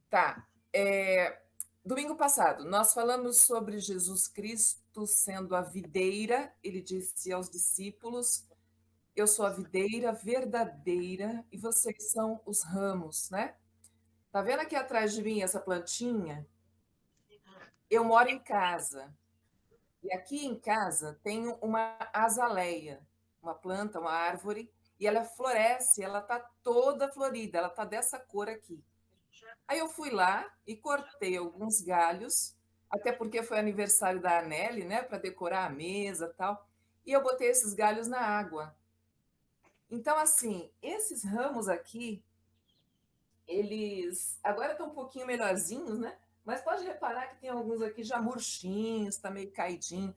Tá. Domingo passado, nós falamos sobre Jesus Cristo sendo a videira. Ele disse aos discípulos: Eu sou a videira verdadeira e vocês são os ramos, né? Tá vendo aqui atrás de mim essa plantinha? Eu moro em casa. E aqui em casa tem uma azaleia, uma planta, uma árvore, e ela floresce, ela tá toda florida, ela tá dessa cor aqui. Aí eu fui lá e cortei alguns galhos, até porque foi aniversário da Annelle, né, para decorar a mesa, tal. E eu botei esses galhos na água. Então, assim, esses ramos aqui, eles agora estão um pouquinho melhorzinhos, né? Mas pode reparar que tem alguns aqui já murchinhos, tá meio caidinho.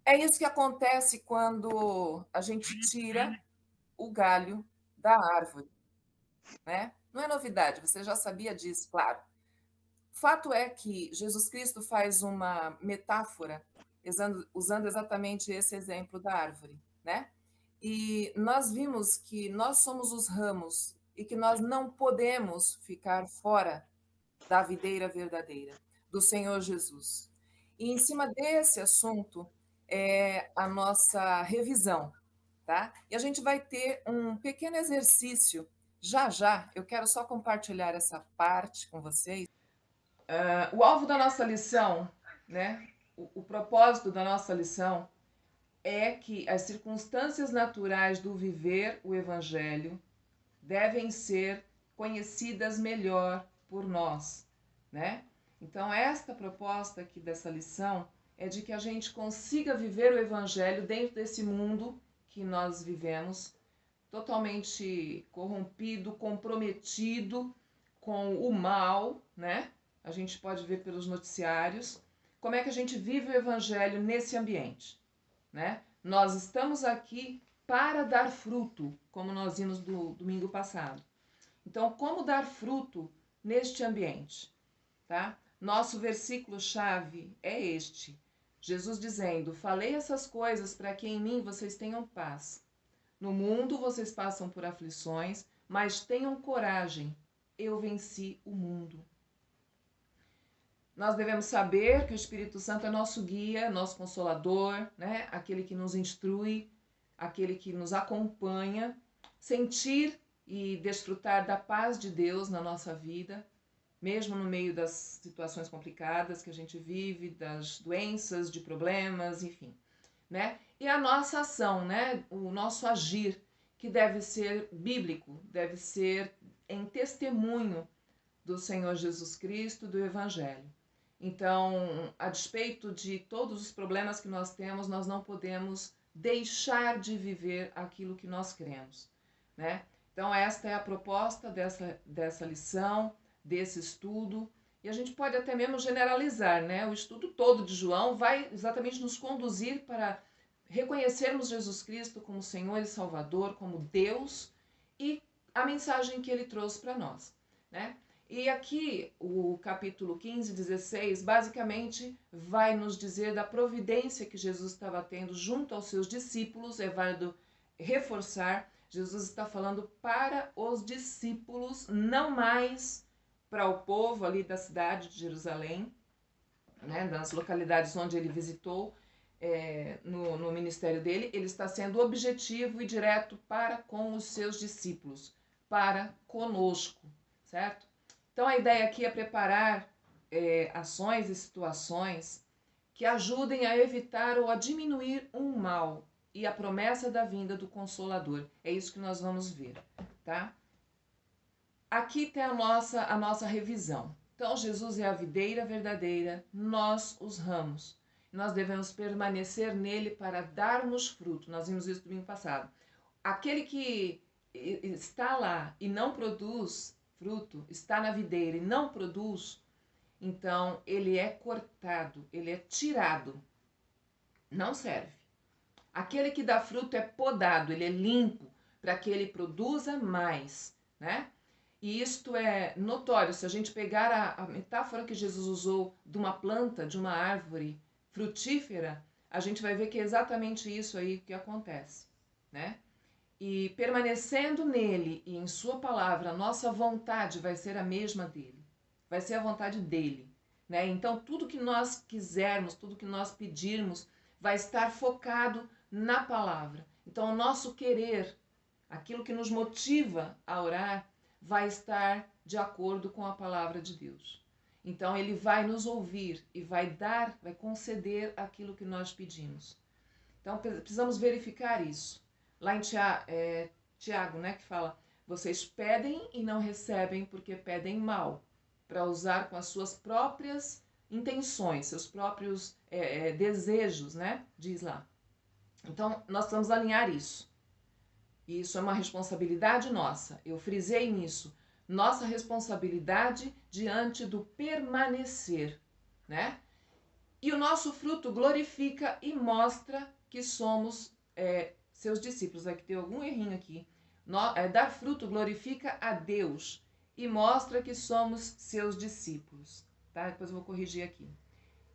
É isso que acontece quando a gente tira o galho da árvore, né? Não é novidade, você já sabia disso, claro. Fato é que Jesus Cristo faz uma metáfora usando exatamente esse exemplo da árvore, né? E nós vimos que nós somos os ramos e que nós não podemos ficar fora da videira verdadeira, do Senhor Jesus. E em cima desse assunto é a nossa revisão, tá? E a gente vai ter um pequeno exercício já já. Eu quero só compartilhar essa parte com vocês. O alvo da nossa lição, né? O propósito da nossa lição é que as circunstâncias naturais do viver o Evangelho devem ser conhecidas melhor por nós, né? Então, esta proposta aqui dessa lição é de que a gente consiga viver o Evangelho dentro desse mundo que nós vivemos, totalmente corrompido, comprometido com o mal, né? A gente pode ver pelos noticiários como é que a gente vive o Evangelho nesse ambiente, né? Nós estamos aqui para dar fruto, como nós vimos do domingo passado. Então, como dar fruto neste ambiente, tá? Nosso versículo-chave é este. Jesus dizendo: Falei essas coisas para que em mim vocês tenham paz. No mundo vocês passam por aflições, mas tenham coragem. Eu venci o mundo. Nós devemos saber que o Espírito Santo é nosso guia, nosso consolador, né? Aquele que nos instrui, aquele que nos acompanha. Sentir e desfrutar da paz de Deus na nossa vida, mesmo no meio das situações complicadas que a gente vive, das doenças, de problemas, enfim, né? E a nossa ação, né? O nosso agir, que deve ser bíblico, deve ser em testemunho do Senhor Jesus Cristo, do Evangelho. Então, a despeito de todos os problemas que nós temos, nós não podemos deixar de viver aquilo que nós cremos, né? Então, esta é a proposta dessa lição, desse estudo. E a gente pode até mesmo generalizar, né? O estudo todo de João vai exatamente nos conduzir para reconhecermos Jesus Cristo como Senhor e Salvador, como Deus e a mensagem que ele trouxe para nós, né? E aqui o capítulo 15, 16, basicamente vai nos dizer da providência que Jesus estava tendo junto aos seus discípulos. É válido reforçar, Jesus está falando para os discípulos, não mais para o povo ali da cidade de Jerusalém, né, das localidades onde ele visitou no ministério dele. Ele está sendo objetivo e direto para com os seus discípulos, para conosco, certo? Então a ideia aqui é preparar ações e situações que ajudem a evitar ou a diminuir um mal e a promessa da vinda do Consolador. É isso que nós vamos ver, tá? Aqui tem a nossa revisão. Então, Jesus é a videira verdadeira, nós os ramos. Nós devemos permanecer nele para darmos fruto. Nós vimos isso domingo passado. Aquele que está lá e não produz fruto, está na videira e não produz, então ele é cortado, ele é tirado. Não serve. Aquele que dá fruto é podado, ele é limpo para que ele produza mais, né? E isto é notório. Se a gente pegar a metáfora que Jesus usou de uma planta, de uma árvore frutífera, a gente vai ver que é exatamente isso aí que acontece, né? E permanecendo nele e em sua palavra, a nossa vontade vai ser a mesma dele. vai ser a vontade dele, né? Então tudo que nós quisermos, tudo que nós pedirmos, vai estar focado na palavra. Então o nosso querer, aquilo que nos motiva a orar, vai estar de acordo com a palavra de Deus. Então ele vai nos ouvir e vai conceder aquilo que nós pedimos. Então precisamos verificar isso. Lá em Tiago, né, que fala: vocês pedem e não recebem porque pedem mal, para usar com as suas próprias intenções, seus próprios desejos, né? Diz lá. Então nós precisamos alinhar isso. E isso é uma responsabilidade nossa. Eu frisei nisso. Nossa responsabilidade diante do permanecer, né? E o nosso fruto glorifica e mostra que somos seus discípulos. Aqui tem algum errinho aqui. Dar fruto glorifica a Deus e mostra que somos seus discípulos. Tá? Depois eu vou corrigir aqui.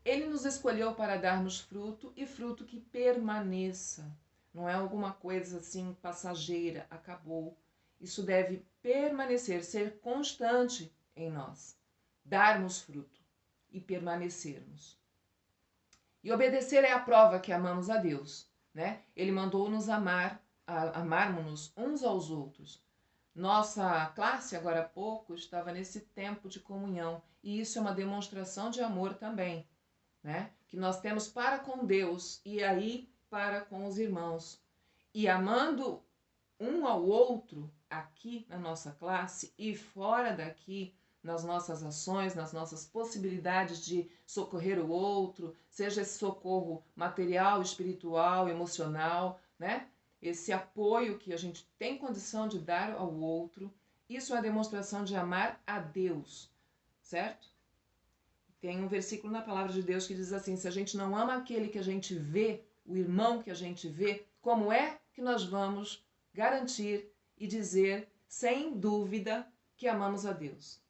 Ele nos escolheu para darmos fruto e fruto que permaneça. Não é alguma coisa assim passageira, acabou. Isso deve permanecer, ser constante em nós. Darmos fruto e permanecermos. E obedecer é a prova que amamos a Deus, né? Ele mandou nos amarmos-nos uns aos outros. Nossa classe, agora há pouco, estava nesse tempo de comunhão. E isso é uma demonstração de amor também, né? Que nós temos para com Deus e aí para com os irmãos. E amando um ao outro aqui na nossa classe e fora daqui, nas nossas ações, nas nossas possibilidades de socorrer o outro, seja esse socorro material, espiritual, emocional, né? Esse apoio que a gente tem condição de dar ao outro, isso é a demonstração de amar a Deus, certo? Tem um versículo na palavra de Deus que diz assim: se a gente não ama aquele que a gente vê, o irmão que a gente vê, como é que nós vamos garantir e dizer sem dúvida que amamos a Deus?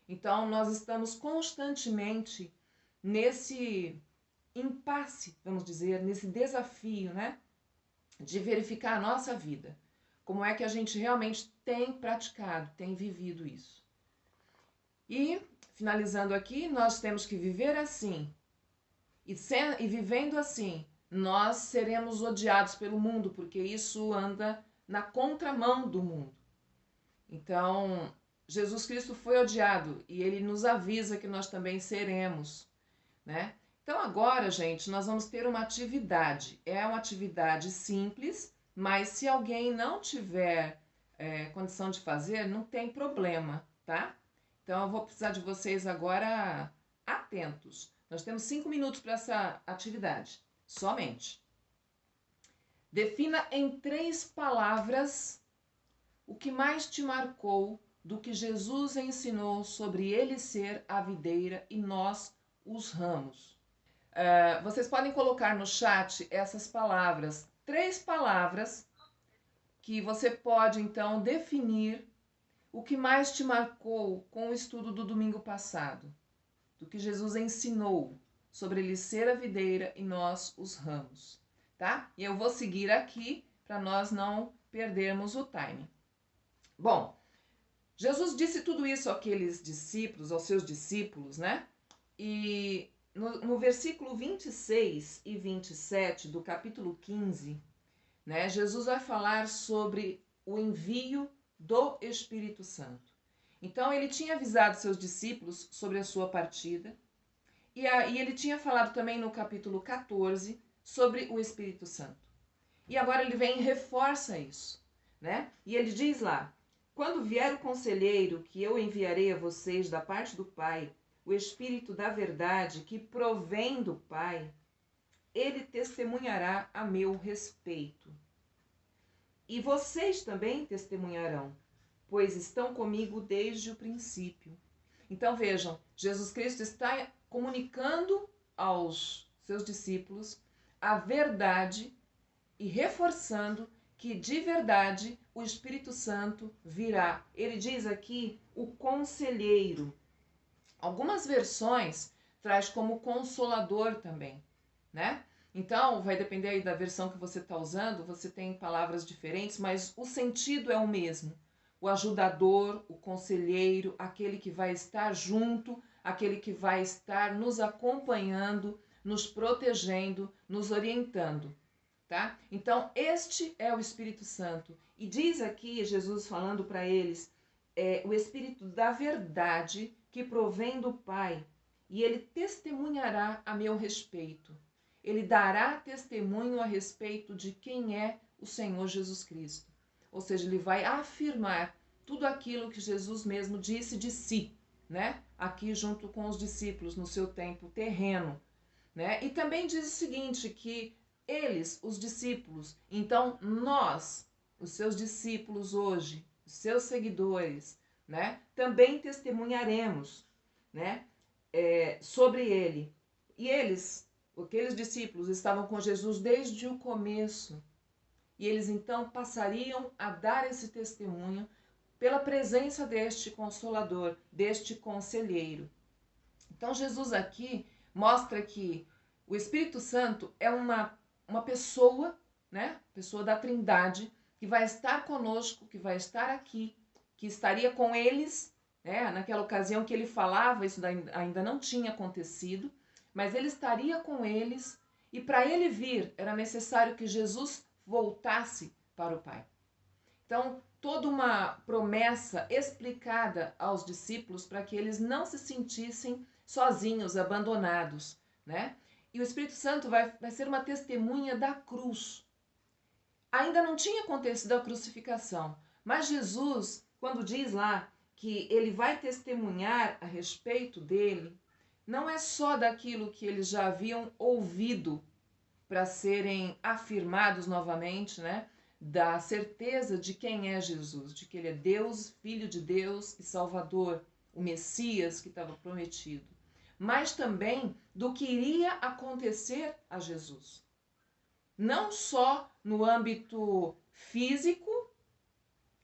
Então nós estamos constantemente nesse impasse, vamos dizer, nesse desafio, né, de verificar a nossa vida. Como é que a gente realmente tem praticado, tem vivido isso. E, finalizando aqui, nós temos que viver assim. E vivendo assim, nós seremos odiados pelo mundo, porque isso anda na contramão do mundo. Então, Jesus Cristo foi odiado e ele nos avisa que nós também seremos, né? Então agora, gente, nós vamos ter uma atividade. É uma atividade simples, mas se alguém não tiver condição de fazer, não tem problema, tá? Então eu vou precisar de vocês agora atentos. Nós temos 5 minutos para essa atividade, somente. Defina em 3 palavras o que mais te marcou do que Jesus ensinou sobre ele ser a videira e nós os ramos. Vocês podem colocar no chat essas palavras, 3 palavras que você pode então definir o que mais te marcou com o estudo do domingo passado, do que Jesus ensinou sobre ele ser a videira e nós os ramos, tá? E eu vou seguir aqui para nós não perdermos o time. Bom, Jesus disse tudo isso àqueles discípulos, aos seus discípulos, né? E no versículo 26 e 27 do capítulo 15, né, Jesus vai falar sobre o envio do Espírito Santo. Então ele tinha avisado seus discípulos sobre a sua partida e ele tinha falado também no capítulo 14 sobre o Espírito Santo. E agora ele vem e reforça isso, né? E ele diz lá: quando vier o conselheiro que eu enviarei a vocês da parte do Pai, o Espírito da verdade que provém do Pai, ele testemunhará a meu respeito. E vocês também testemunharão, pois estão comigo desde o princípio. Então vejam, Jesus Cristo está comunicando aos seus discípulos a verdade e reforçando que de verdade o Espírito Santo virá. Ele diz aqui o conselheiro. Algumas versões traz como consolador também, né? Então, vai depender aí da versão que você está usando, você tem palavras diferentes, mas o sentido é o mesmo. o ajudador, o conselheiro, aquele que vai estar junto, aquele que vai estar nos acompanhando, nos protegendo, nos orientando, tá? Então, este é o Espírito Santo. E diz aqui, Jesus falando para eles, o Espírito da verdade que provém do Pai, e ele testemunhará a meu respeito. Ele dará testemunho a respeito de quem é o Senhor Jesus Cristo. Ou seja, ele vai afirmar tudo aquilo que Jesus mesmo disse de si, né? Aqui junto com os discípulos no seu tempo terreno, né? E também diz o seguinte, que eles, os discípulos, então nós, os seus discípulos hoje, os seus seguidores, né? Também testemunharemos, né? Sobre ele. E eles, aqueles discípulos, estavam com Jesus desde o começo. E eles então passariam a dar esse testemunho pela presença deste Consolador, deste Conselheiro. Então Jesus aqui mostra que o Espírito Santo é uma pessoa, né? Pessoa da Trindade, que vai estar conosco, que vai estar aqui, que estaria com eles, né? Naquela ocasião que ele falava, isso ainda não tinha acontecido, mas ele estaria com eles, e para ele vir era necessário que Jesus voltasse para o Pai. Então, toda uma promessa explicada aos discípulos para que eles não se sentissem sozinhos, abandonados, né? E o Espírito Santo vai ser uma testemunha da cruz. Ainda não tinha acontecido a crucificação, mas Jesus, quando diz lá que ele vai testemunhar a respeito dele, não é só daquilo que eles já haviam ouvido para serem afirmados novamente, né? Da certeza de quem é Jesus, de que ele é Deus, Filho de Deus e Salvador, o Messias que estava prometido, mas também do que iria acontecer a Jesus. Não só no âmbito físico,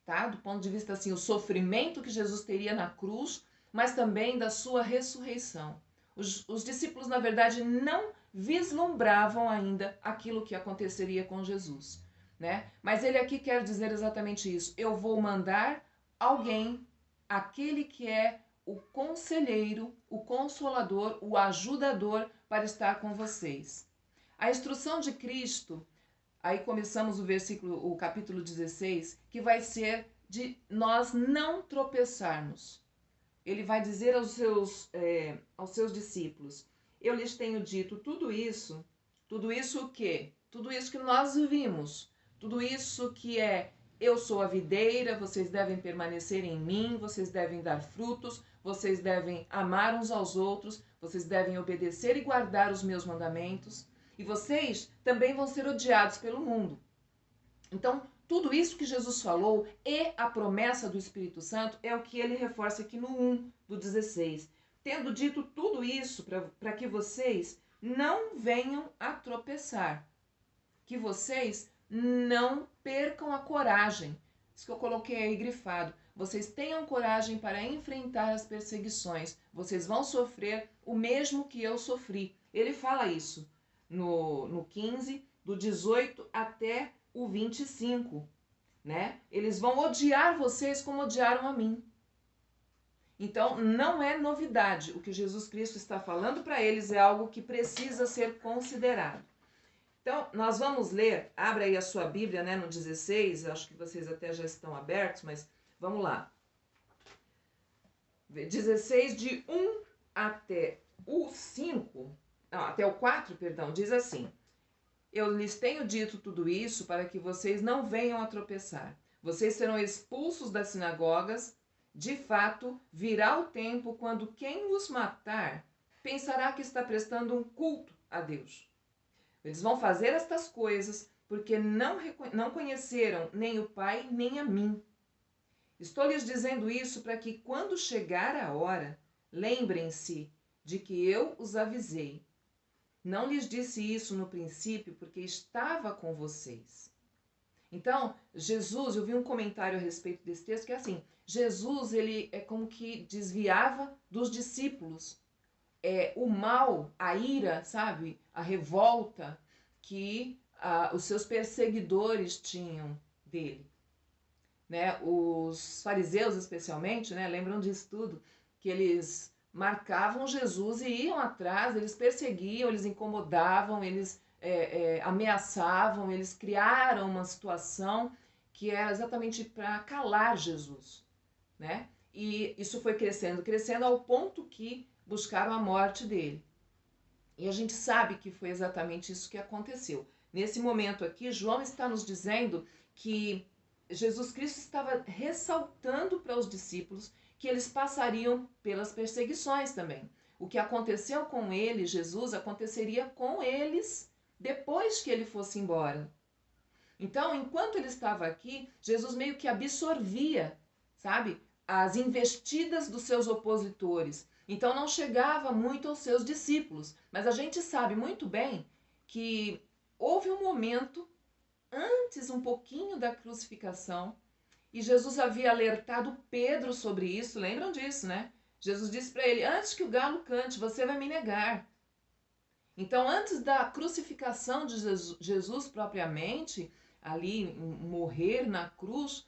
tá? Do ponto de vista assim, o sofrimento que Jesus teria na cruz, mas também da sua ressurreição. Os discípulos, na verdade, não vislumbravam ainda aquilo que aconteceria com Jesus, né? Mas ele aqui quer dizer exatamente isso. Eu vou mandar alguém, aquele que é o conselheiro, o consolador, o ajudador para estar com vocês. A instrução de Cristo, aí começamos o capítulo 16, que vai ser de nós não tropeçarmos. Ele vai dizer aos seus discípulos, eu lhes tenho dito tudo isso o quê? Tudo isso que nós vimos, tudo isso que eu sou a videira, vocês devem permanecer em mim, vocês devem dar frutos, vocês devem amar uns aos outros, vocês devem obedecer e guardar os meus mandamentos, e vocês também vão ser odiados pelo mundo. Então, tudo isso que Jesus falou e a promessa do Espírito Santo é o que ele reforça aqui no 1 do 16. Tendo dito tudo isso para que vocês não venham a tropeçar, que vocês não percam a coragem. Isso que eu coloquei aí grifado. Vocês tenham coragem para enfrentar as perseguições. Vocês vão sofrer o mesmo que eu sofri. Ele fala isso no 15, do 18 até o 25, né? Eles vão odiar vocês como odiaram a mim. Então, não é novidade. O que Jesus Cristo está falando para eles é algo que precisa ser considerado. Então, nós vamos ler, abra aí a sua Bíblia, né, no 16, acho que vocês até já estão abertos, mas vamos lá. 16, de 1 até o 5, não, até o 4, perdão, diz assim: eu lhes tenho dito tudo isso para que vocês não venham a tropeçar. Vocês serão expulsos das sinagogas. De fato, virá o tempo quando quem os matar pensará que está prestando um culto a Deus. Eles vão fazer estas coisas porque não conheceram nem o Pai nem a mim. Estou lhes dizendo isso para que, quando chegar a hora, lembrem-se de que eu os avisei. Não lhes disse isso no princípio porque estava com vocês. Então, Jesus, eu vi um comentário a respeito desse texto que é assim, Jesus, ele é como que desviava dos discípulos o mal, a ira, sabe? A revolta que os seus perseguidores tinham dele. né? Os fariseus especialmente, né? Lembram disso tudo, que eles marcavam Jesus e iam atrás, eles perseguiam, eles incomodavam, eles ameaçavam, eles criaram uma situação que era exatamente para calar Jesus, né? E isso foi crescendo, crescendo ao ponto que buscaram a morte dele. E a gente sabe que foi exatamente isso que aconteceu. Nesse momento aqui, João está nos dizendo que Jesus Cristo estava ressaltando para os discípulos que eles passariam pelas perseguições também. O que aconteceu com ele, Jesus, aconteceria com eles depois que ele fosse embora. Então, enquanto ele estava aqui, Jesus meio que absorvia, sabe, as investidas dos seus opositores. Então, não chegava muito aos seus discípulos. Mas a gente sabe muito bem que houve um momento antes um pouquinho da crucificação e Jesus havia alertado Pedro sobre isso. Lembram disso, né? Jesus disse para ele: antes que o galo cante, você vai me negar. Então, antes da crucificação de Jesus propriamente, ali morrer na cruz,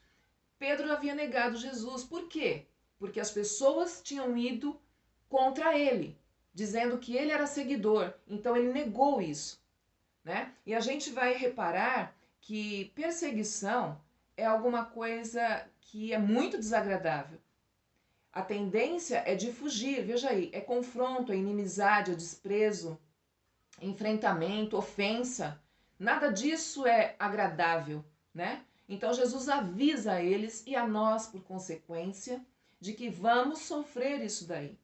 Pedro havia negado Jesus. Por quê? Porque as pessoas tinham ido contra ele, dizendo que ele era seguidor. Então ele negou isso, né? E a gente vai reparar que perseguição é alguma coisa que é muito desagradável. A tendência é de fugir, veja aí, é confronto, é inimizade, é desprezo, enfrentamento, ofensa. Nada disso é agradável, né? Então Jesus avisa a eles e a nós, por consequência, de que vamos sofrer isso daí.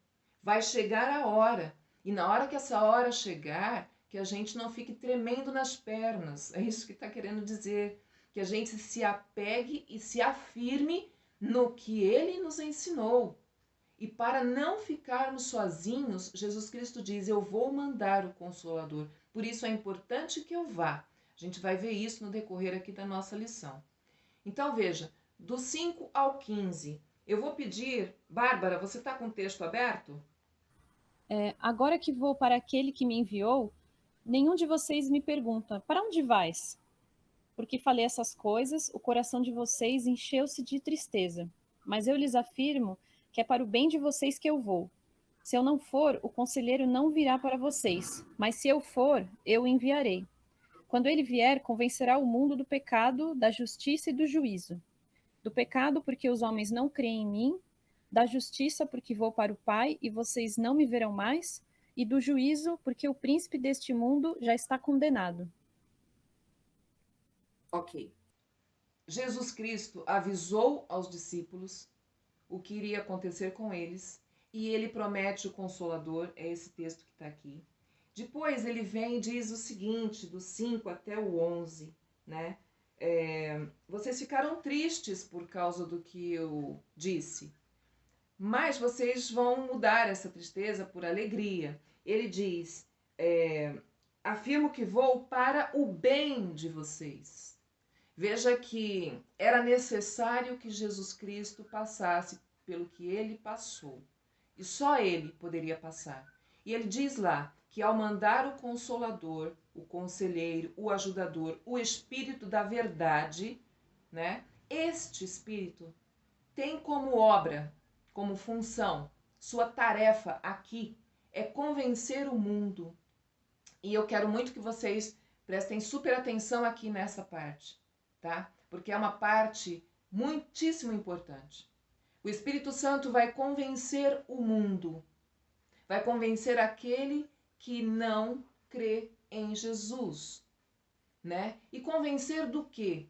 Vai chegar a hora. E na hora que essa hora chegar, que a gente não fique tremendo nas pernas. É isso que está querendo dizer. Que a gente se apegue e se afirme no que ele nos ensinou. E para não ficarmos sozinhos, Jesus Cristo diz: eu vou mandar o Consolador. Por isso é importante que eu vá. A gente vai ver isso no decorrer aqui da nossa lição. Então veja, do 5 ao 15, eu vou pedir, Bárbara, você está com o texto aberto? Agora que vou para aquele que me enviou, nenhum de vocês me pergunta: para onde vais? Porque falei essas coisas, o coração de vocês encheu-se de tristeza. Mas eu lhes afirmo que é para o bem de vocês que eu vou. Se eu não for, o conselheiro não virá para vocês, mas se eu for, eu o enviarei. Quando ele vier, convencerá o mundo do pecado, da justiça e do juízo. Do pecado, porque os homens não creem em mim, da justiça, porque vou para o Pai e vocês não me verão mais, e do juízo, porque o príncipe deste mundo já está condenado. Ok. Jesus Cristo avisou aos discípulos o que iria acontecer com eles e ele promete o Consolador, é esse texto que está aqui. Depois ele vem e diz o seguinte, do 5 até o 11, né? Vocês ficaram tristes por causa do que eu disse, mas vocês vão mudar essa tristeza por alegria. Ele diz: afirmo que vou para o bem de vocês. Veja que era necessário que Jesus Cristo passasse pelo que ele passou. E só ele poderia passar. E ele diz lá que ao mandar o Consolador, o Conselheiro, o Ajudador, o Espírito da Verdade, né? Este Espírito tem como obra, como função, sua tarefa aqui é convencer o mundo. E eu quero muito que vocês prestem super atenção aqui nessa parte, tá? Porque é uma parte muitíssimo importante. O Espírito Santo vai convencer o mundo, vai convencer aquele que não crê em Jesus, né? E convencer do quê?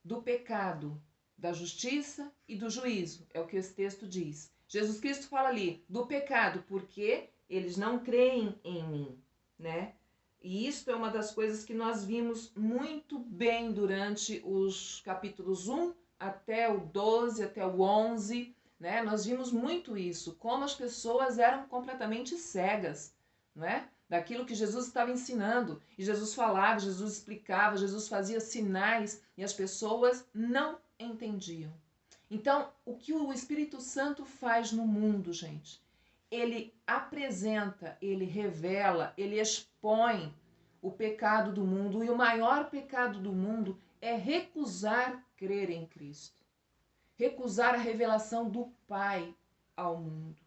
Do pecado, da justiça e do juízo, é o que esse texto diz. Jesus Cristo fala ali do pecado, porque eles não creem em mim, né? E isto é uma das coisas que nós vimos muito bem durante os capítulos 1 até o 12, até o 11, né? Nós vimos muito isso, como as pessoas eram completamente cegas, não é? Daquilo que Jesus estava ensinando. E Jesus falava, Jesus explicava, Jesus fazia sinais e as pessoas não entendiam. Então, o que o Espírito Santo faz no mundo, gente? Ele apresenta, ele revela, ele expõe o pecado do mundo. E o maior pecado do mundo é recusar crer em Cristo. recusar a revelação do Pai ao mundo.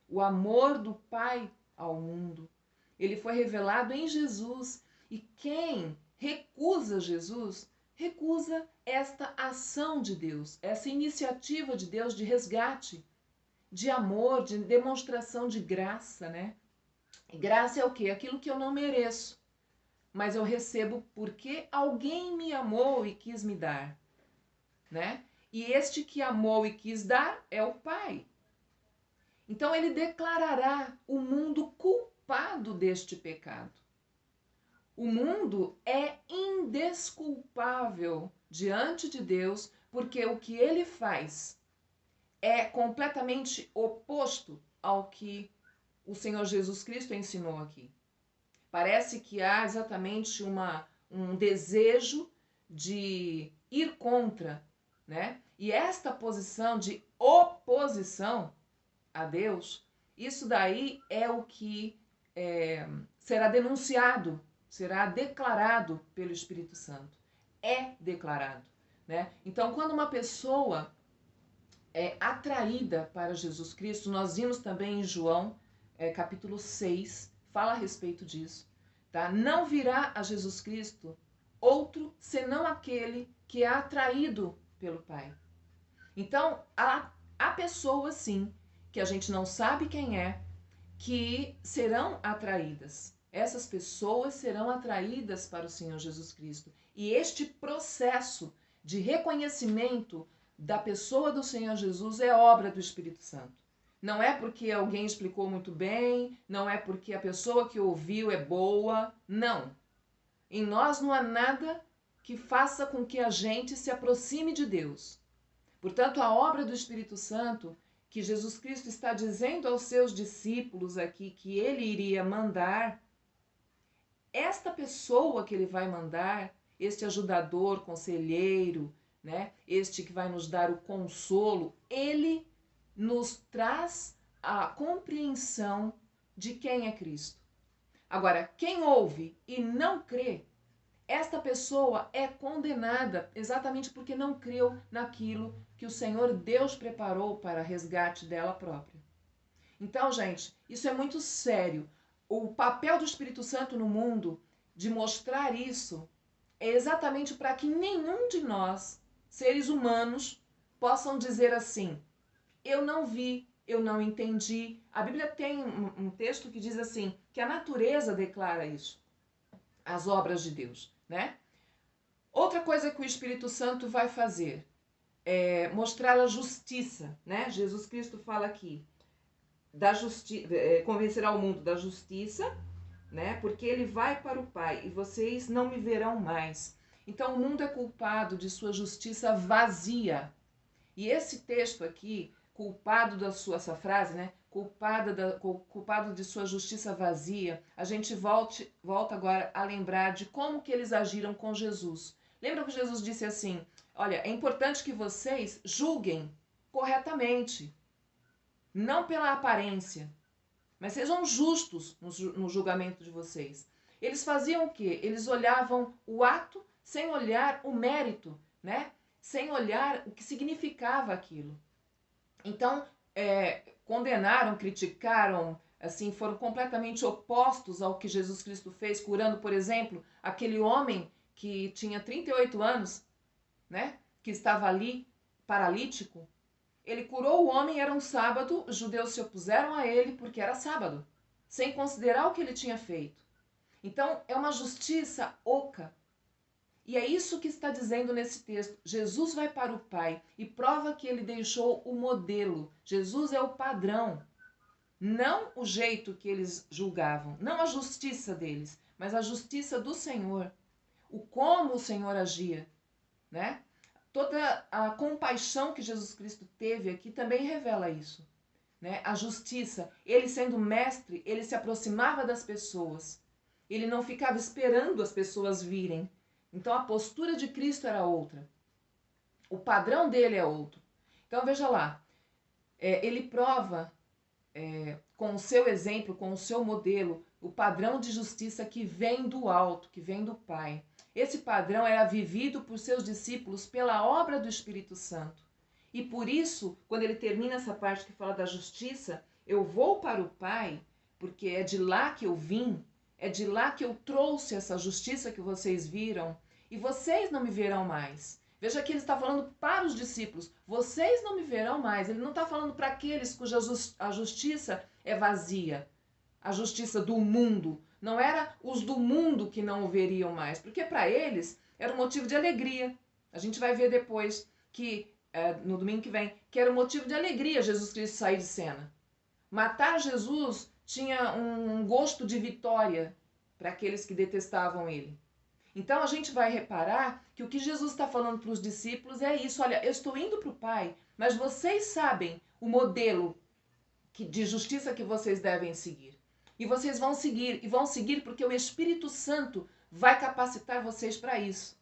O amor do Pai ao mundo. Ele foi revelado em Jesus. E quem recusa Jesus, recusa esta ação de Deus, essa iniciativa de Deus de resgate, de amor, de demonstração de graça, né? E graça é o quê? Aquilo que eu não mereço, mas eu recebo porque alguém me amou e quis me dar, né? E este que amou e quis dar é o Pai. Então ele declarará o mundo culpado deste pecado. O mundo é indesculpável diante de Deus, porque o que ele faz é completamente oposto ao que o Senhor Jesus Cristo ensinou aqui. Parece que há exatamente um desejo de ir contra, né? E esta posição de oposição a Deus, isso daí é o que será denunciado, será declarado pelo Espírito Santo. É declarado, né? Então, quando uma pessoa é atraída para Jesus Cristo, nós vimos também em João, capítulo 6, fala a respeito disso, tá? Não virá a Jesus Cristo outro senão aquele que é atraído pelo Pai. Então, há pessoas, sim, que a gente não sabe quem é, que serão atraídas. Essas pessoas serão atraídas para o Senhor Jesus Cristo. E este processo de reconhecimento da pessoa do Senhor Jesus é obra do Espírito Santo. Não é porque alguém explicou muito bem, não é porque a pessoa que ouviu é boa, não. Em nós não há nada que faça com que a gente se aproxime de Deus. Portanto, a obra do Espírito Santo, que Jesus Cristo está dizendo aos seus discípulos aqui que ele iria mandar, esta pessoa que ele vai mandar, este ajudador, conselheiro, né, este que vai nos dar o consolo, ele nos traz a compreensão de quem é Cristo. Agora, quem ouve e não crê, esta pessoa é condenada exatamente porque não creu naquilo que o Senhor Deus preparou para resgate dela própria. Então, gente, isso é muito sério. O papel do Espírito Santo no mundo de mostrar isso é exatamente para que nenhum de nós, seres humanos, possam dizer assim: eu não vi, eu não entendi. A Bíblia tem um texto que diz assim, que a natureza declara isso, as obras de Deus, né? Outra coisa que o Espírito Santo vai fazer é mostrar a justiça, né? Jesus Cristo fala aqui, convencerá o mundo da justiça, né? Porque ele vai para o Pai e vocês não me verão mais. Então o mundo é culpado de sua justiça vazia. E esse texto aqui, culpado da sua, essa frase, né? Culpado de sua justiça vazia, a gente volta agora a lembrar de como que eles agiram com Jesus. Lembra que Jesus disse assim, olha, é importante que vocês julguem corretamente, não pela aparência, mas sejam justos no julgamento de vocês. Eles faziam o quê? Eles olhavam o ato sem olhar o mérito, né? Sem olhar o que significava aquilo. Então, condenaram, criticaram, assim, foram completamente opostos ao que Jesus Cristo fez, curando, por exemplo, aquele homem que tinha 38 anos, né? Que estava ali, paralítico. Ele curou o homem, era um sábado, os judeus se opuseram a ele porque era sábado, sem considerar o que ele tinha feito. Então, é uma justiça oca. E é isso que está dizendo nesse texto. Jesus vai para o Pai e prova que ele deixou o modelo. Jesus é o padrão. Não o jeito que eles julgavam, não a justiça deles, mas a justiça do Senhor. O como o Senhor agia, né? Toda a compaixão que Jesus Cristo teve aqui também revela isso, né? A justiça, ele sendo mestre, ele se aproximava das pessoas. Ele não ficava esperando as pessoas virem. Então a postura de Cristo era outra. O padrão dele é outro. Então veja lá, ele prova com o seu exemplo, com o seu modelo, o padrão de justiça que vem do alto, que vem do Pai. Esse padrão era vivido por seus discípulos pela obra do Espírito Santo. E por isso, quando ele termina essa parte que fala da justiça, eu vou para o Pai, porque é de lá que eu vim, é de lá que eu trouxe essa justiça que vocês viram, e vocês não me verão mais. Veja que ele está falando para os discípulos, vocês não me verão mais. Ele não está falando para aqueles cuja a justiça é vazia, a justiça do mundo. Não era os do mundo que não o veriam mais, porque para eles era um motivo de alegria. A gente vai ver depois que, no domingo que vem, que era um motivo de alegria Jesus Cristo sair de cena. Matar Jesus tinha um gosto de vitória para aqueles que detestavam ele. Então a gente vai reparar que o que Jesus está falando para os discípulos é isso: olha, eu estou indo para o Pai, mas vocês sabem o modelo de justiça que vocês devem seguir. E vocês vão seguir porque o Espírito Santo vai capacitar vocês para isso.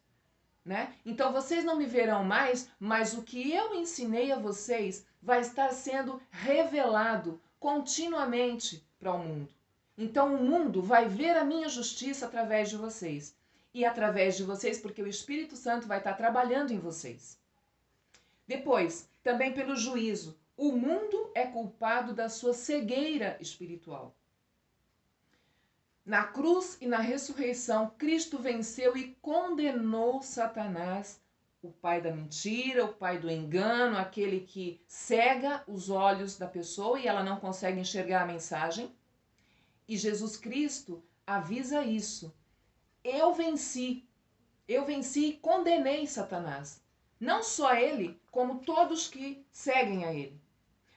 Né? Então vocês não me verão mais, mas o que eu ensinei a vocês vai estar sendo revelado continuamente para o mundo. Então o mundo vai ver a minha justiça através de vocês. E através de vocês, porque o Espírito Santo vai estar trabalhando em vocês. Depois, também pelo juízo. O mundo é culpado da sua cegueira espiritual. Na cruz e na ressurreição, Cristo venceu e condenou Satanás, o pai da mentira, o pai do engano, aquele que cega os olhos da pessoa e ela não consegue enxergar a mensagem. E Jesus Cristo avisa isso. Eu venci e condenei Satanás. Não só ele, como todos que seguem a ele.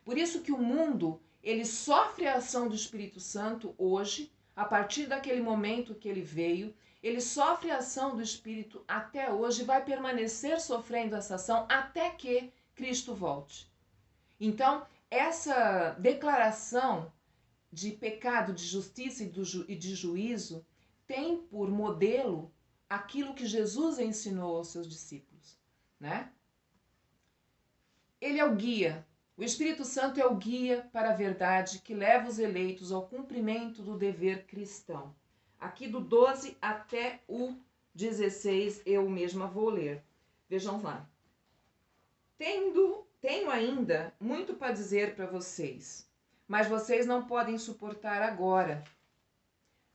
Por isso que o mundo, ele sofre a ação do Espírito Santo hoje, a partir daquele momento que ele veio, ele sofre a ação do Espírito até hoje e vai permanecer sofrendo essa ação até que Cristo volte. Então, essa declaração de pecado, de justiça e de juízo tem por modelo aquilo que Jesus ensinou aos seus discípulos, né? Ele é o guia. O Espírito Santo é o guia para a verdade que leva os eleitos ao cumprimento do dever cristão. Aqui do 12 até o 16 eu mesma vou ler. Vejam lá. Tenho ainda muito para dizer para vocês, mas vocês não podem suportar agora.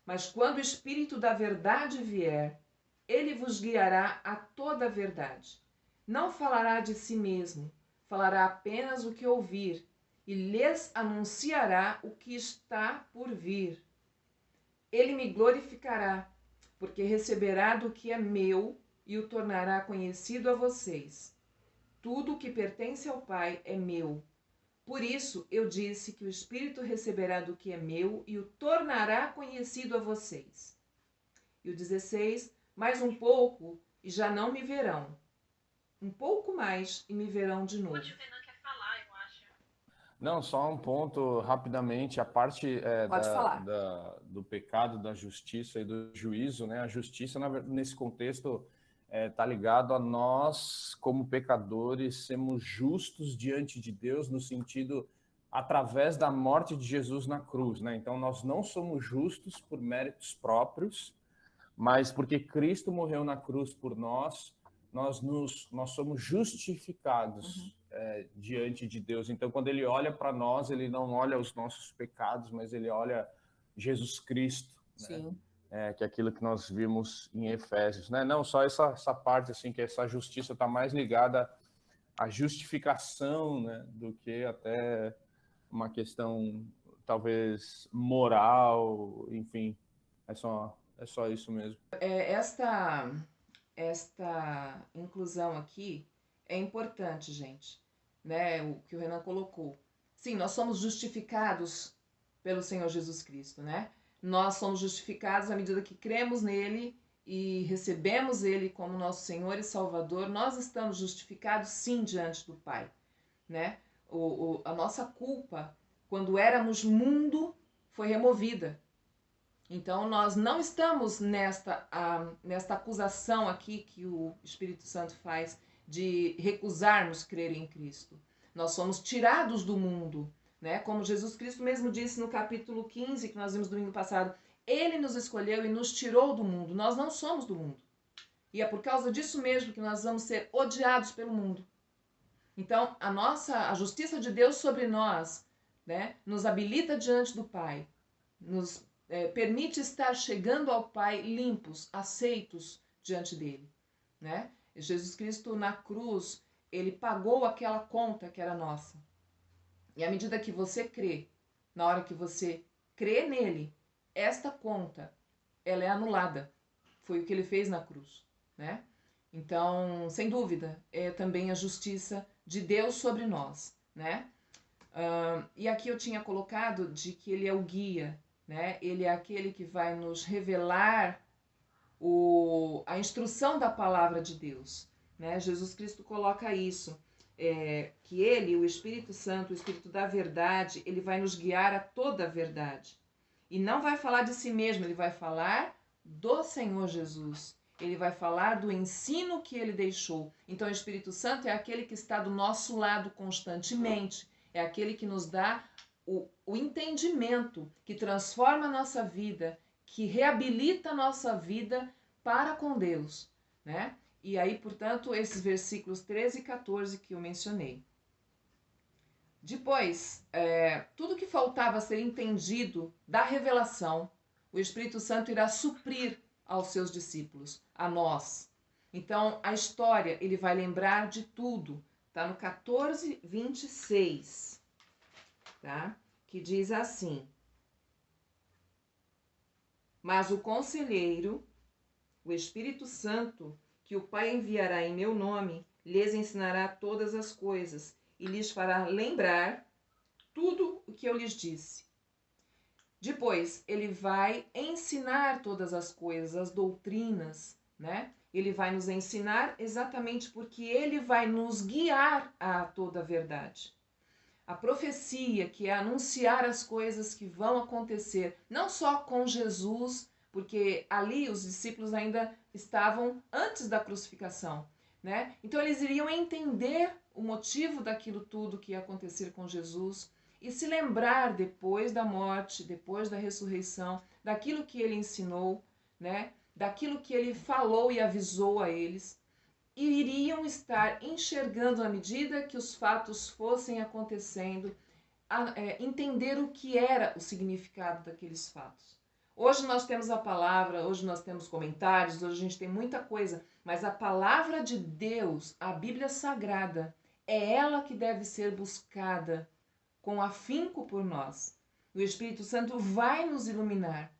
Mas quando o Espírito da verdade vier, ele vos guiará a toda a verdade. Não falará de si mesmo, falará apenas o que ouvir e lhes anunciará o que está por vir. Ele me glorificará, porque receberá do que é meu e o tornará conhecido a vocês. Tudo o que pertence ao Pai é meu. Por isso eu disse que o Espírito receberá do que é meu e o tornará conhecido a vocês. E o 16, mais um pouco e já não me verão. Um pouco mais e me verão de novo. Não, só um ponto rapidamente, a parte do pecado, da justiça e do juízo, né? A justiça, nesse contexto, está ligado a nós, como pecadores, sermos justos diante de Deus, no sentido, através da morte de Jesus na cruz, né? Então, nós não somos justos por méritos próprios, mas porque Cristo morreu na cruz por nós, nós somos justificados diante de Deus. Então, quando ele olha para nós, ele não olha os nossos pecados, mas ele olha Jesus Cristo, Sim. né? Que é aquilo que nós vimos em Efésios, né? Não só essa parte, assim, que essa justiça está mais ligada à justificação, né, do que até uma questão, talvez, moral, enfim, é só isso mesmo. Esta inclusão aqui é importante, gente, né? O que o Renan colocou. Sim, nós somos justificados pelo Senhor Jesus Cristo, né? Nós somos justificados à medida que cremos nele e recebemos ele como nosso Senhor e Salvador. Nós estamos justificados, sim, diante do Pai, né? A nossa culpa, quando éramos mundo, foi removida. Então, nós não estamos nesta acusação aqui que o Espírito Santo faz de recusarmos crer em Cristo. Nós somos tirados do mundo, né? Como Jesus Cristo mesmo disse no capítulo 15, que nós vimos domingo passado, ele nos escolheu e nos tirou do mundo. Nós não somos do mundo. E é por causa disso mesmo que nós vamos ser odiados pelo mundo. Então, a justiça de Deus sobre nós, né, nos habilita diante do Pai, nos permite estar chegando ao Pai limpos, aceitos diante dele, né? Jesus Cristo na cruz, ele pagou aquela conta que era nossa. E à medida que você crê, na hora que você crê nele, esta conta, ela é anulada. Foi o que ele fez na cruz, né? Então, sem dúvida, é também a justiça de Deus sobre nós, né? E aqui eu tinha colocado de que ele é o guia, né? Ele é aquele que vai nos revelar a instrução da palavra de Deus, né? Jesus Cristo coloca isso, que ele, o Espírito Santo, o Espírito da verdade, ele vai nos guiar a toda a verdade. E não vai falar de si mesmo, ele vai falar do Senhor Jesus. Ele vai falar do ensino que ele deixou. Então, o Espírito Santo é aquele que está do nosso lado constantemente. É aquele que nos dá o entendimento, que transforma a nossa vida, que reabilita a nossa vida para com Deus, né? E aí, portanto, esses versículos 13 e 14 que eu mencionei. Depois, tudo que faltava ser entendido da revelação, o Espírito Santo irá suprir aos seus discípulos, a nós. Então, a história, ele vai lembrar de tudo. Está no 14, 26, tá? Que diz assim: mas o Conselheiro, o Espírito Santo, que o Pai enviará em meu nome, lhes ensinará todas as coisas e lhes fará lembrar tudo o que eu lhes disse. Depois, ele vai ensinar todas as coisas, as doutrinas, né? Ele vai nos ensinar exatamente porque ele vai nos guiar a toda a verdade. A profecia, que é anunciar as coisas que vão acontecer, não só com Jesus, porque ali os discípulos ainda estavam antes da crucificação, né? Então eles iriam entender o motivo daquilo tudo que ia acontecer com Jesus e se lembrar depois da morte, depois da ressurreição, daquilo que ele ensinou, né? Daquilo que ele falou e avisou a eles. E iriam estar enxergando à medida que os fatos fossem acontecendo, entender o que era o significado daqueles fatos. Hoje nós temos a palavra, hoje nós temos comentários, hoje a gente tem muita coisa, mas a palavra de Deus, a Bíblia Sagrada, é ela que deve ser buscada com afinco por nós. O Espírito Santo vai nos iluminar,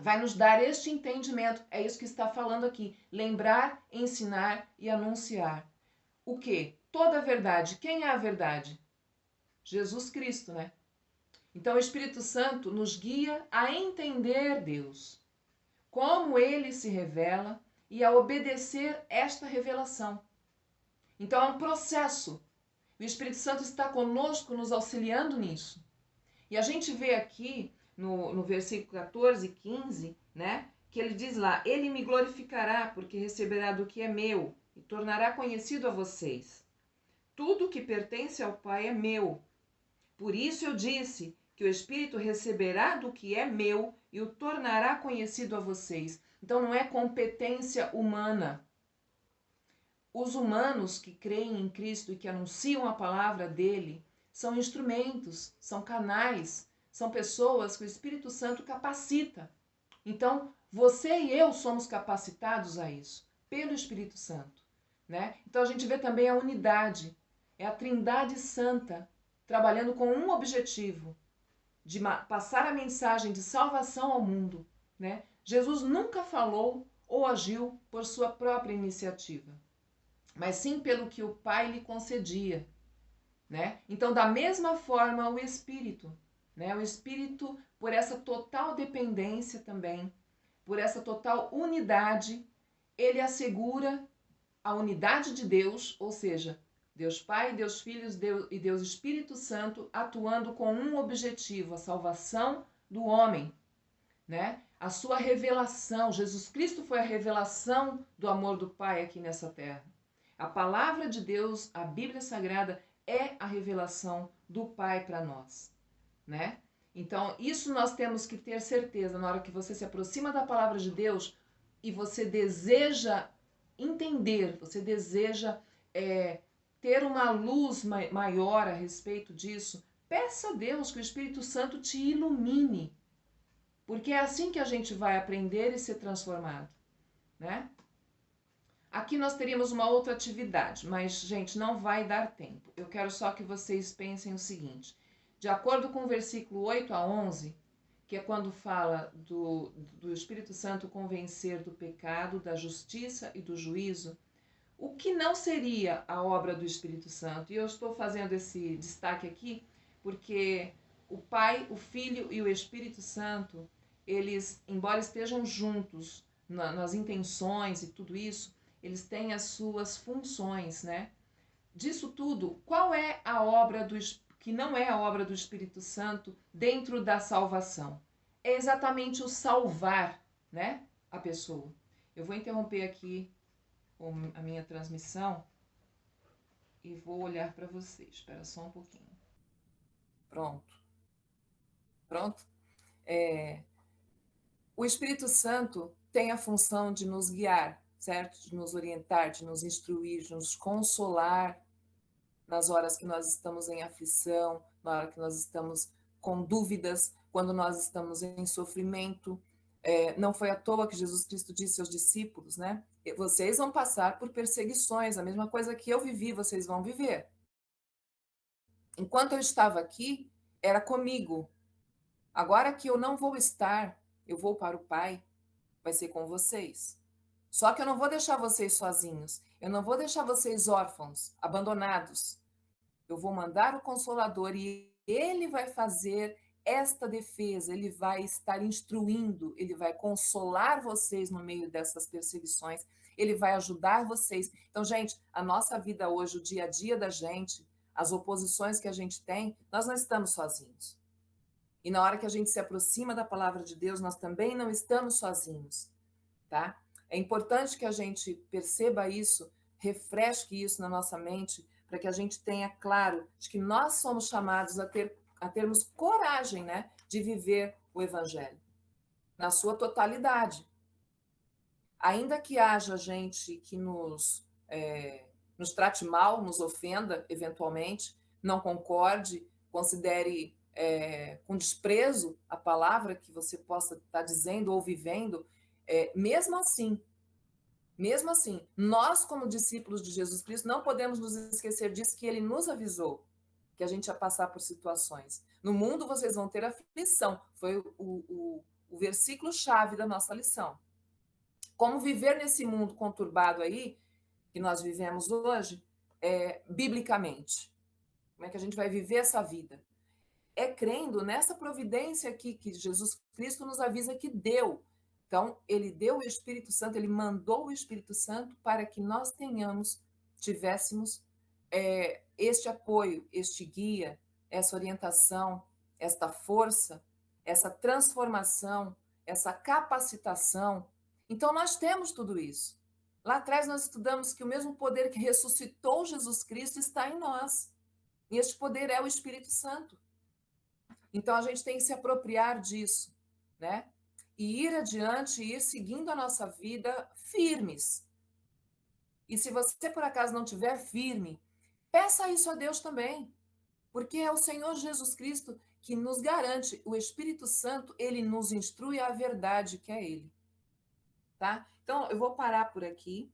vai nos dar este entendimento. É isso que está falando aqui. Lembrar, ensinar e anunciar. O quê? Toda a verdade. Quem é a verdade? Jesus Cristo, né? Então o Espírito Santo nos guia a entender Deus, como ele se revela e a obedecer esta revelação. Então é um processo. O Espírito Santo está conosco, nos auxiliando nisso. E a gente vê aqui no versículo 14 e 15, né, que ele diz lá: ele me glorificará, porque receberá do que é meu e tornará conhecido a vocês. Tudo que pertence ao Pai é meu. Por isso eu disse que o Espírito receberá do que é meu e o tornará conhecido a vocês. Então não é competência humana. Os humanos que creem em Cristo e que anunciam a palavra dele são instrumentos, são canais, são pessoas que o Espírito Santo capacita. Então, você e eu somos capacitados a isso, pelo Espírito Santo, né? Então, a gente vê também a unidade, é a Trindade Santa, trabalhando com um objetivo, de passar a mensagem de salvação ao mundo, né? Jesus nunca falou ou agiu por sua própria iniciativa, mas sim pelo que o Pai lhe concedia, né? Então, da mesma forma, o Espírito, né? O Espírito, por essa total dependência também, por essa total unidade, ele assegura a unidade de Deus, ou seja, Deus Pai, Deus Filho e Deus Espírito Santo atuando com um objetivo, a salvação do homem, né? A sua revelação. Jesus Cristo foi a revelação do amor do Pai aqui nessa terra. A palavra de Deus, a Bíblia Sagrada, é a revelação do Pai para nós, né? Então, isso nós temos que ter certeza na hora que você se aproxima da palavra de Deus e você deseja entender, você deseja ter uma luz maior a respeito disso, peça a Deus que o Espírito Santo te ilumine. Porque é assim que a gente vai aprender e ser transformado, né? Aqui nós teríamos uma outra atividade, mas, gente, não vai dar tempo. Eu quero só que vocês pensem o seguinte. De acordo com o versículo 8 a 11, que é quando fala do Espírito Santo convencer do pecado, da justiça e do juízo, o que não seria a obra do Espírito Santo? E eu estou fazendo esse destaque aqui porque o Pai, o Filho e o Espírito Santo, eles, embora estejam juntos nas intenções e tudo isso, eles têm as suas funções, né? Disso tudo, qual é a obra que não é a obra do Espírito Santo dentro da salvação? É exatamente o salvar, né, a pessoa. Eu vou interromper aqui a minha transmissão e vou olhar para vocês. Espera só um pouquinho. Pronto. Pronto? O Espírito Santo tem a função de nos guiar, certo? De nos orientar, de nos instruir, de nos consolar nas horas que nós estamos em aflição, na hora que nós estamos com dúvidas, quando nós estamos em sofrimento. Não foi à toa que Jesus Cristo disse aos discípulos, né? Vocês vão passar por perseguições, a mesma coisa que eu vivi, vocês vão viver. Enquanto eu estava aqui, era comigo. Agora que eu não vou estar, eu vou para o Pai, vai ser com vocês. Só que eu não vou deixar vocês sozinhos. Eu não vou deixar vocês órfãos, abandonados. Eu vou mandar o Consolador e ele vai fazer esta defesa, ele vai estar instruindo, ele vai consolar vocês no meio dessas perseguições, ele vai ajudar vocês. Então, gente, a nossa vida hoje, o dia a dia da gente, as oposições que a gente tem, nós não estamos sozinhos. E na hora que a gente se aproxima da palavra de Deus, nós também não estamos sozinhos, tá? É importante que a gente perceba isso, refresque isso na nossa mente, para que a gente tenha claro de que nós somos chamados a termos coragem, né, de viver o Evangelho na sua totalidade. Ainda que haja gente que nos trate mal, nos ofenda eventualmente, não concorde, considere com desprezo a palavra que você possa estar dizendo ou vivendo, mesmo assim, nós, como discípulos de Jesus Cristo, não podemos nos esquecer disso, que ele nos avisou que a gente ia passar por situações. No mundo vocês vão ter aflição. Foi o versículo-chave da nossa lição. Como viver nesse mundo conturbado aí, que nós vivemos hoje, biblicamente. Como é que a gente vai viver essa vida? É crendo nessa providência aqui que Jesus Cristo nos avisa que deu. Então, ele deu o Espírito Santo, ele mandou o Espírito Santo para que nós tivéssemos este apoio, este guia, essa orientação, esta força, essa transformação, essa capacitação. Então, nós temos tudo isso. Lá atrás nós estudamos que o mesmo poder que ressuscitou Jesus Cristo está em nós. E este poder é o Espírito Santo. Então, a gente tem que se apropriar disso, né? E ir adiante, ir seguindo a nossa vida firmes. E se você, por acaso, não estiver firme, peça isso a Deus também. Porque é o Senhor Jesus Cristo que nos garante. O Espírito Santo, ele nos instrui a verdade, que é ele. Tá? Então, eu vou parar por aqui.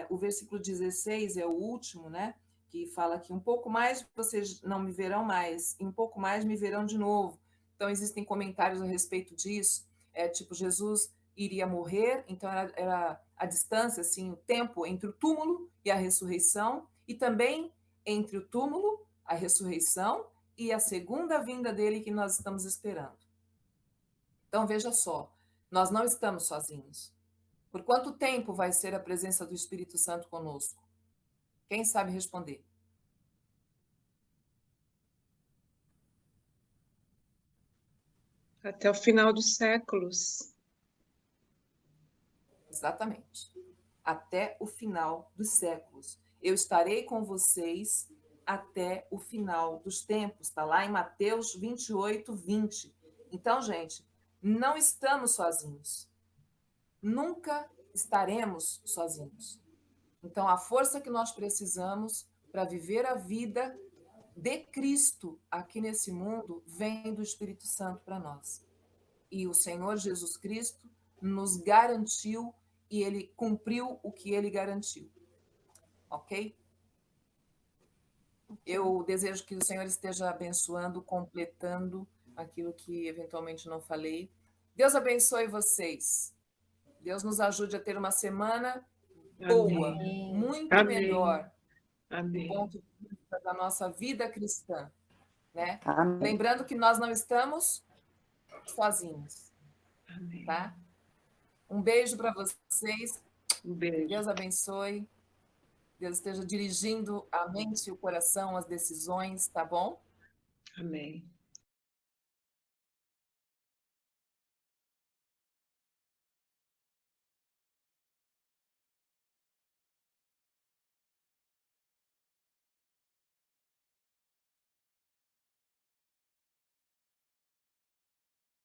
O versículo 16 é o último, né? Que fala que um pouco mais vocês não me verão mais, e um pouco mais me verão de novo. Então, existem comentários a respeito disso. Tipo, Jesus iria morrer, então era a distância, assim, o tempo entre o túmulo e a ressurreição, e também entre o túmulo, a ressurreição, e a segunda vinda dele que nós estamos esperando. Então, veja só, nós não estamos sozinhos. Por quanto tempo vai ser a presença do Espírito Santo conosco? Quem sabe responder? Até o final dos séculos. Exatamente. Até o final dos séculos. Eu estarei com vocês até o final dos tempos. Está lá em Mateus 28, 20. Então, gente, não estamos sozinhos. Nunca estaremos sozinhos. Então, a força que nós precisamos, para viver a vida de Cristo aqui nesse mundo vem do Espírito Santo para nós. E o Senhor Jesus Cristo nos garantiu e ele cumpriu o que ele garantiu. Ok? Eu desejo que o Senhor esteja abençoando, completando aquilo que eventualmente não falei. Deus abençoe vocês. Deus nos ajude a ter uma semana boa, Amém. muito Amém. melhor, Amém. do ponto de vista da nossa vida cristã, né? Amém. Lembrando que nós não estamos sozinhos, Amém. tá? Um beijo para vocês. Um beijo. Deus abençoe. Deus esteja dirigindo a mente e o coração, as decisões, tá bom? Amém.